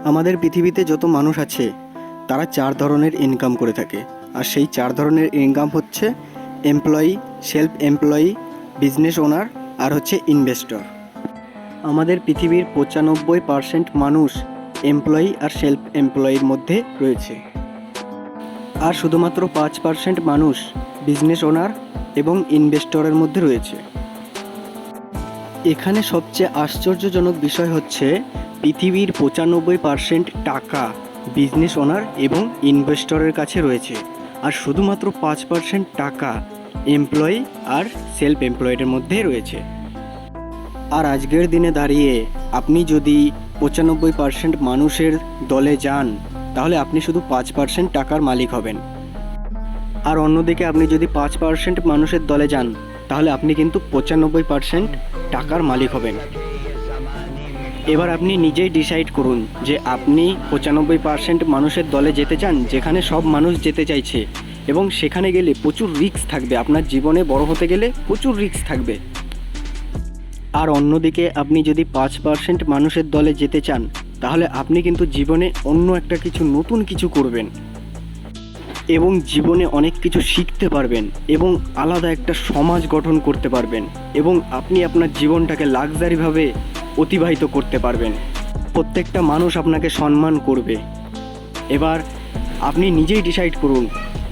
আমাদের পৃথিবীতে যত মানুষ আছে তারা 4 ধরনের ইনকাম করে থাকে। আর সেই 4 ধরনের ইনকাম হচ্ছে employee, self employee, business owner আর হচ্ছে ইনভেস্টর। আমাদের পৃথিবীর 95% মানুষ এমপ্লয়ি আর সেলফ এমপ্লয়ির মধ্যে রয়েছে। আর শুধুমাত্র 5% মানুষ বিজনেস ওনার এবং ইনভেস্টরের মধ্যে রয়েছে। এখানে সবচেয়ে আশ্চর্যজনক বিষয় হচ্ছে পৃথিবীর 95% টাকা বিজনেস ওনার এবং ইনভেস্টরের কাছে রয়েছে, আর শুধুমাত্র 5% টাকা এমপ্লয়ি আর সেলফ এমপ্লয়েডের মধ্যে রয়েছে। আর আজকের দিনে দাঁড়িয়ে আপনি যদি 95% মানুষের দলে যান তাহলে আপনি শুধু 5% টাকার মালিক হবেন। আর অন্যদিকে আপনি যদি 5% মানুষের দলে যান তাহলে আপনি কিন্তু 95% টাকার মালিক হবেন। এবার আপনি নিজেই ডিসাইড করুন যে আপনি 95% মানুষের দলে যেতে চান যেখানে সব মানুষ যেতে চাইছে, এবং সেখানে গেলে প্রচুর রিস্ক থাকবে। আপনার জীবনে বড় হতে গেলে প্রচুর রিস্ক থাকবে। আর অন্যদিকে আপনি যদি 5% মানুষের দলে যেতে চান তাহলে আপনি কিন্তু জীবনে অন্য একটা কিছু নতুন কিছু করবেন এবং জীবনে অনেক কিছু শিখতে পারবেন এবং আলাদা একটা সমাজ গঠন করতে পারবেন এবং আপনি আপনার জীবনটাকে লাক্সারিভাবে অতিবাহিত করতে পারবেন। প্রত্যেকটা মানুষ আপনাকে সম্মান করবে। এবার আপনি নিজেই ডিসাইড করুন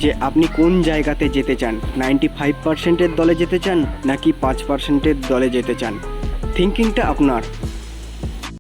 যে আপনি কোন জায়গাতে যেতে চান, 95%-এর দলে যেতে চান নাকি 5%-এর দলে যেতে চান। থিঙ্কিংটা আপনার।